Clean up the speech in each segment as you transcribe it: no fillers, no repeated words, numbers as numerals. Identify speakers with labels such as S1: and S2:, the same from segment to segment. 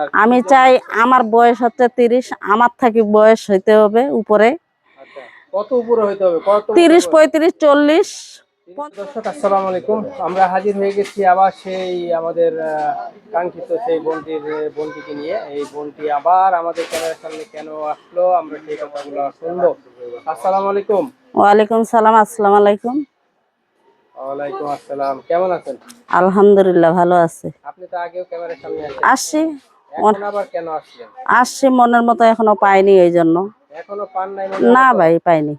S1: আর
S2: আমি চাই আমার বয়স হচ্ছে 30, আমার থেকে বয়স হইতে হবে উপরে।
S1: আচ্ছা, কত উপরে হইতে হবে? কত
S2: 30, 35, 40।
S1: দর্শক আসসালামু আলাইকুম, আমরা হাজির হয়ে গেছি আবার সেই আমাদের কাঙ্ক্ষিত সেই বোনটিকে নিয়ে। এই বোনটি আবার আমাদের ক্যামেরার সামনে কেন আসলো, আমরা সেই কথাগুলো শুনবো। আসসালামু আলাইকুম।
S2: ওয়ালাইকুম সালাম। আসসালামু আলাইকুম।
S1: ওয়ালাইকুম আসসালাম, কেমন আছেন?
S2: আলহামদুলিল্লাহ, ভালো আছে।
S1: আপনি তো আগেও ক্যামেরার সামনে
S2: আসছি,
S1: এখন আবার কেন আসলেন?
S2: আসছি মনের মতো এখনো পাইনি, এই জন্য।
S1: এখনো পান নাই?
S2: না ভাই, পাইনি।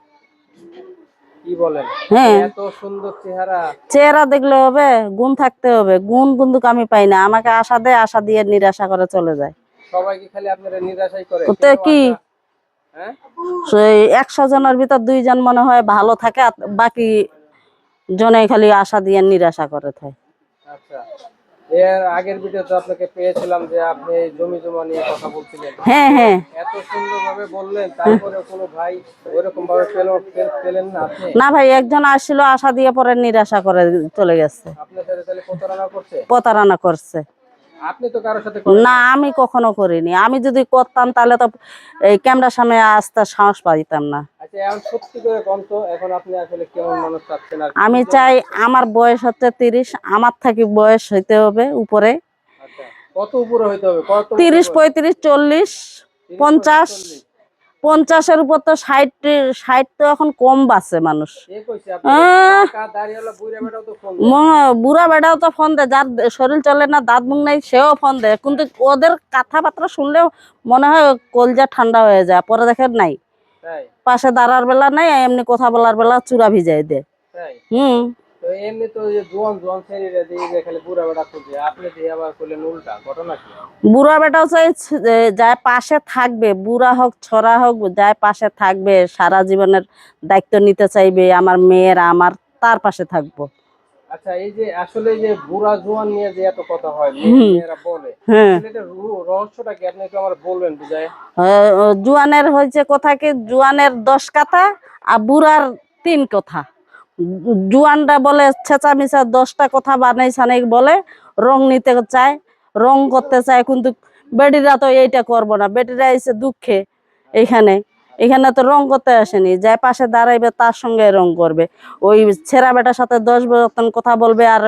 S1: কি বলেন?
S2: হ্যাঁ,
S1: এত সুন্দর চেহারা।
S2: চেহারা দেখলে হবে? গুণ থাকতে হবে। গুণ কিন্তু আমি পাই না। আমাকে আশা দেয়, আশা দিয়ে নিরাশা করে চলে যায়।
S1: সবাই কি খালি আপনারা নিরাশাই করে?
S2: তো কি,
S1: হ্যাঁ,
S2: 100 জনের ভিতর 2 জন মনে হয় ভালো থাকে, আর বাকি জনে খালি আশা দিয়ে নিরাশা করে থাকে।
S1: আচ্ছা, এর আগের ভিডিওতে আপনাকে পেয়েছিলাম যে আপনি জমি জমা নিয়ে কথা বলছিলেন।
S2: হ্যাঁ, হ্যাঁ।
S1: এত সুন্দরভাবে বললেন, তারপরে কোনো ভাই ওইরকম ভাবে পেলেন না আপনি?
S2: না ভাই, একজন আসছিল আশা দিয়ে পরে নিরাশা করে চলে গেছে।
S1: আপনার সাথে তাহলে প্রতারণা করছে?
S2: প্রতারণা করছে।
S1: আপনি তো কারোর সাথে
S2: না, আমি কখনো করিনি। আমি যদি করতাম তাহলে তো এই ক্যামেরার সামনে আসতে সাহস পাইতাম না।
S1: আচ্ছা, এখন সত্যি করে কোন তো, এখন আপনি আসলে কেমন মানুষ চাচ্ছেন? আর
S2: আমি চাই আমার বয়স হচ্ছে 30, আমার থেকে বয়স হইতে হবে উপরে।
S1: আচ্ছা, কত উপরে হইতে হবে? কত
S2: 30, 35, 40, 50। 50-এর উপর তো 60 তো এখন কম বাঁচে মানুষ। বুড়া বেটাও তো ফোন দেয়, যার শরীর চলে না, দাঁত মুখ নাই, সেও ফোন দেয়। কিন্তু ওদের কথাবার্তা শুনলেও মনে হয় কলজা ঠান্ডা হয়ে যায়। পরে দেখে নাই, পাশে দাঁড়ার বেলা নাই, এমনি কথা বলার বেলা চূড়া ভিজাই দেয়। বুড়া বেটাও চাই যায় পাশে থাকবে, বুড়া হোক ছড়া হোক, যায় পাশে থাকবে, সারা জীবনের দায়িত্ব নিতে চাইবে। আমার মেয়েরা আমার, তার পাশে থাকবো।
S1: আচ্ছা, এই যে আসলে যে বুড়া জোয়ান নিয়ে যে এত কথা হয়, মেয়েরা বলে, এটা রহস্যটা কি আপনি একটু আমার বলবেন বুঝায়?
S2: জোয়ানের হয়েছে কথা কি, জোয়ানের 10 কথা আর বুড়ার 3 কথা। জোয়ানরা বলে ছেঁচা মিছা 10টা কথা বানাই সানাই বলে, রং নিতে চায়, রং করতে চায়। কিন্তু বেটিরা তো এইটা করবো না। বেটিরা এসে দুঃখে এইখানে এখানে তো রং করতে আসেনি, যার পাশে দাঁড়াইবে তার সঙ্গে রং করবে। ওই ছেঁড়া বেটার সাথে 10 বছর কথা বলবে, আর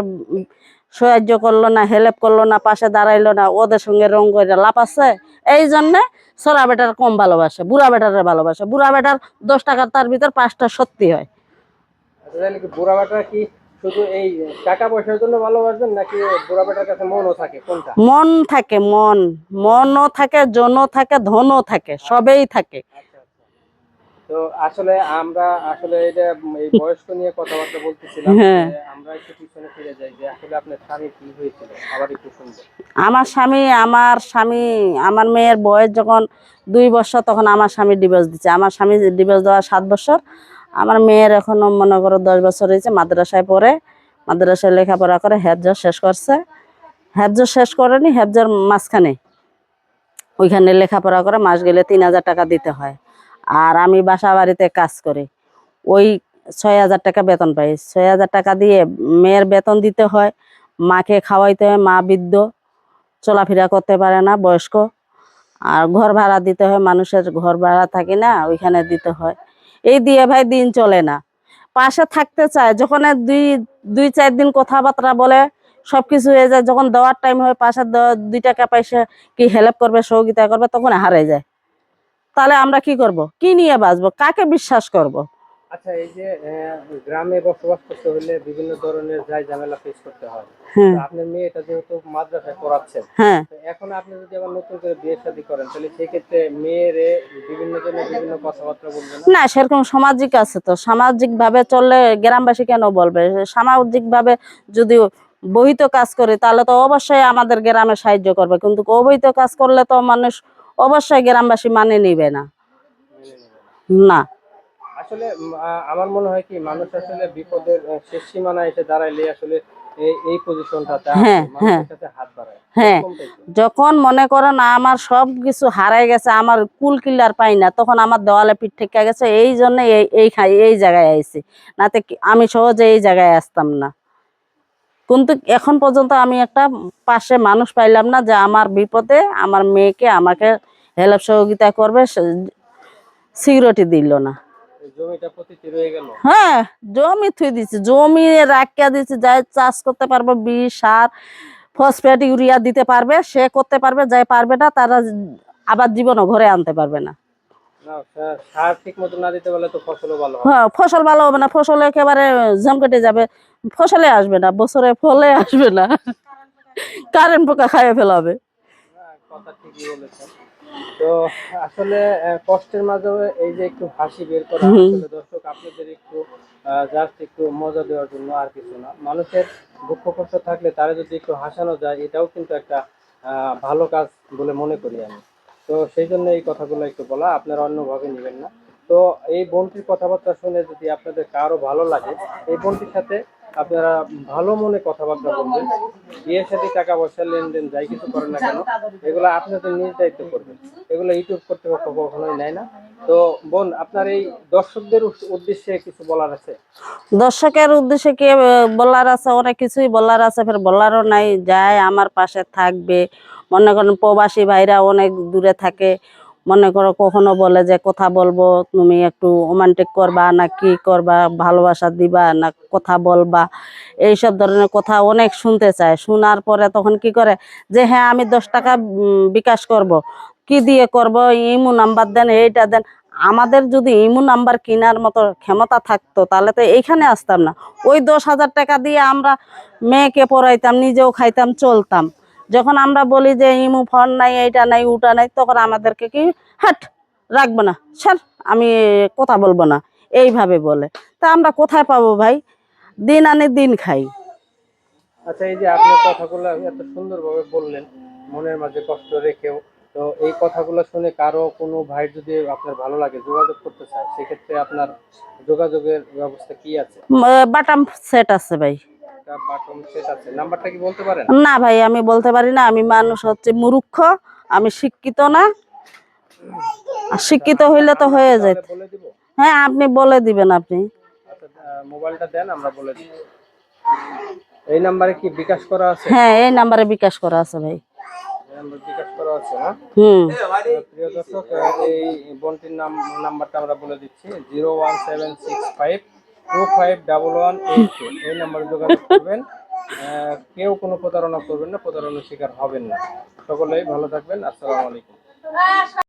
S2: সাহায্য করলো না, হেল্প করলো না, পাশে দাঁড়াইলো না, ওদের সঙ্গে রং করে লাভ আছে? এই জন্যে ছোড়া বেটার কম ভালোবাসে, বুড়া বেটারে ভালোবাসে। বুড়া বেটার 10 টাকার তার ভিতর 5টা সত্যি হয়।
S1: বুড়া বেটা কি শুধু এই টাকা পয়সার জন্য ভালোবাসবেন, নাকি বুড়া বেটার কাছে মনও থাকে? কোনটা?
S2: মন থাকে, মনও থাকে, জনও থাকে, ধনও থাকে, সবেই থাকে।
S1: তো আসলে আমরা আসলে এটা এই বয়স্ক নিয়ে কথাবার্তা বলতেছিলাম। আমরা একটু পিছনে ফিরে যাই, যে আসলে আপনার স্বামী কি হয়েছিল, আবার একটু শুনবো।
S2: আমার স্বামী আমার মেয়ের বয়স যখন 2 বছর, তখন আমার স্বামী ডিভোর্স দিচ্ছে। আমার স্বামী ডিভোর্স দেওয়া 7 বছর। আমার মেয়ের এখনো মনে করো 10 বছর হয়েছে। মাদ্রাসায় পড়ে, মাদ্রাসায় লেখাপড়া করে, হেফজ শেষ করছে। হেফজ শেষ করেনি, হেফজের মাঝখানে ওইখানে লেখাপড়া করে, মাস গেলে 3000 টাকা দিতে হয়। আর আমি বাসা বাড়িতে কাজ করি, ওই 6000 টাকা বেতন পাই। 6000 টাকা দিয়ে মেয়ের বেতন দিতে হয়, মাকে খাওয়াইতে হয়, মা বৃদ্ধ, চলাফেরা করতে পারে না, বয়স্ক। আর ঘর ভাড়া দিতে হয়, মানুষের ঘর ভাড়া থাকি না, ওইখানে দিতে হয়। এই দিয়ে ভাই দিন চলে না। পাশে থাকতে চায়, যখন 2-4 দিন কথাবার্তা বলে, সবকিছু হয়ে যায়, যখন দেওয়ার টাইম হয়, পাশে 2 টাকা পয়সা কি হেল্প করবে, সহযোগিতা করবে, তখন হারিয়ে যায়। তাহলে আমরা কি করব? কি নিয়ে বাঁচবো? কাকে বিশ্বাস করব?
S1: আচ্ছা, এই যে গ্রামে বসবাস করতে হলে বিভিন্ন ধরনের ঝামেলা ফেস করতে হয়। আপনার মেয়েটা যেহেতু মাদ্রাসায় পড়াচ্ছেন, এখন আপনি যদি আবার নতুন করে বিয়ে শাদী করেন, তাহলে সেই ক্ষেত্রে মেয়েরে বিভিন্ন জনের বিভিন্ন কথাবার্তা বলবেন
S2: না? সেরকম সামাজিক আছে তো, সামাজিক ভাবে চললে গ্রামবাসী কেন বলবে? সামাজিক ভাবে যদি বহিত কাজ করি, তাহলে তো অবশ্যই আমাদের গ্রামে সাহায্য করবে। কিন্তু অবৈধ কাজ করলে তো মানুষ অবশ্যই গ্রামবাসী মানে নিবে না। না,
S1: আসলে আমার মনে হয় কি, মানুষ আসলে বিপদের শেষ সীমানায় এসে দাঁড়াইলে আসলে এই পজিশনটাতে মানুষের কাছে হাত বাড়ায়।
S2: যখন মনে করো না আমার সব কিছু হারাই গেছে, আমার কুল কিলার পাই না, তখন আমার দেওয়ালে পিঠ ঠেকে গেছে, এই জন্য এই জায়গায় আইছি। নাতে আমি সহজে এই জায়গায় আসতাম না। কিন্তু এখন পর্যন্ত আমি একটা পাশে মানুষ পাইলাম না যে আমার বিপদে আমার মেয়েকে আমাকে হেল্প সহযোগিতা করবে, সিকিউরিটি দিল না।
S1: জমিটা পতিত রয়ে গেল।
S2: হ্যাঁ, জমি থুই দিছি, জমি রাখিয়া দিছি, যাই চাষ করতে পারবে, বিষ সার ফসফেট ইউরিয়া দিতে পারবে সে করতে পারবে, যাই পারবে না তারা আবার জীবনও ঘরে আনতে পারবে না।
S1: না, সার ঠিক মতো না দিতে পারলে তো ফসলও ভালো হবে।
S2: হ্যাঁ, ফসল ভালো হবে না, ফসল একেবারে ঝম কেটে যাবে, ফসলে আসবে না, বছরে ফলে আসবে না, কারেন্ট পোকা খাইয়ে ফেলাবে।
S1: না, কথা ঠিকই বলেছেন। তো আসলে কষ্টের মাঝেও এই যে একটু হাসি বের করা, আসলে দর্শক আপনাদের একটু জাস্ট একটু মজা দেওয়ার জন্য, আর কিছু না। মানুষের দুঃখ কষ্ট থাকলে তারা যদি একটু হাসানো যায়, এটাও কিন্তু একটা ভালো কাজ বলে মনে করি আমি। তো সেই জন্য এই কথাগুলো একটু বলা, আপনারা অন্যভাবে নেবেন না। তো এই বোনটির কথাবার্তা শুনে যদি আপনাদের কারো ভালো লাগে, এই বোনটির সাথে আপনারা ভালো মনে কথাবার্তা বলবেন। বিয়ের সাথে টাকা পয়সা লেনদেন যাই কিছু করেন না কেন, এগুলো আপনাদের নিজ দায়িত্ব করবেন, এগুলো ইউটিউব কর্তৃপক্ষ কখনোই নেয় না। তো বোন, আপনার এই দর্শকদের উদ্দেশ্যে কিছু বলার আছে?
S2: দর্শকের উদ্দেশ্যে কি বলার আছে, অনেক কিছুই বলার আছে, ফের বলারও নাই, যায় আমার পাশে থাকবে। মনে করেন প্রবাসী ভাইরা অনেক দূরে থাকে, মনে করো কখনো বলে যে কথা বলবো, তুমি একটু রোমান্টিক করবা না কি করবা, ভালোবাসা দিবা না কথা বলবা, এইসব ধরনের কথা অনেক শুনতে চায়। শোনার পরে তখন কি করে যে হ্যাঁ আমি 10 টাকা বিকাশ করব, কি দিয়ে করব, ইমো নাম্বার দেন, এইটা দেন। আমাদের যদি ইমো নাম্বার কেনার মতো ক্ষমতা থাকতো তাহলে তো এইখানে আসতাম না। ওই 10,000 টাকা দিয়ে আমরা মেয়েকে পড়াইতাম, নিজেও খাইতাম, চলতাম। যখন আমরা বলি যে ইমো ফোন নাই, এইটা নাই, ওটা নাই, তখন আমাদেরকে কি হাট রাখবো না, স্যার আমি কথা বলবো না, এইভাবে বলে। তা আমরা কোথায় পাবো ভাই, দিন আনি দিন খাই।
S1: আচ্ছা, এই যে আপনার কথাগুলো এত সুন্দরভাবে বললেন, মনের মাঝে কষ্ট রেখেও, তো এই কথাগুলো শুনে কারো কোনো ভাই যদি আপনার ভালো লাগে, যোগাযোগ করতে চায়, সেক্ষেত্রে আপনার যোগাযোগের ব্যবস্থা কি আছে?
S2: বাটাম সেট আছে ভাই।
S1: একটা বাটন সেট আছে, নাম্বারটা কি বলতে পারেন?
S2: না ভাই, আমি বলতে পারি না, আমি মানুষ হচ্ছে মূর্খ, আমি শিক্ষিত না। আর শিক্ষিত হইলে তো
S1: আমি কি
S2: হয়ে
S1: তাহলে
S2: যেত।
S1: বলে দিব?
S2: হ্যাঁ, আপনি বলে দিবেন আপনি।
S1: আচ্ছা, মোবাইলটা দেন, আমরা বলে দিব। এই নাম্বারে কি বিকাশ করা আছে?
S2: হ্যাঁ, এই নাম্বারে বিকাশ করা আছে ভাই।
S1: এই নাম্বার বিকাশ করা আছে না?
S2: হুম।
S1: প্রিয় দর্শক, এই বোনটির নাম্বারটা আমরা বলে দিচ্ছি, 01765251182। এই নাম্বারে যোগাযোগ করবেন। কেউ কোনো প্রতারণা করবেন না, প্রতারণার শিকার হবেন না। সকলেই ভালো থাকবেন। আসসালামু আলাইকুম।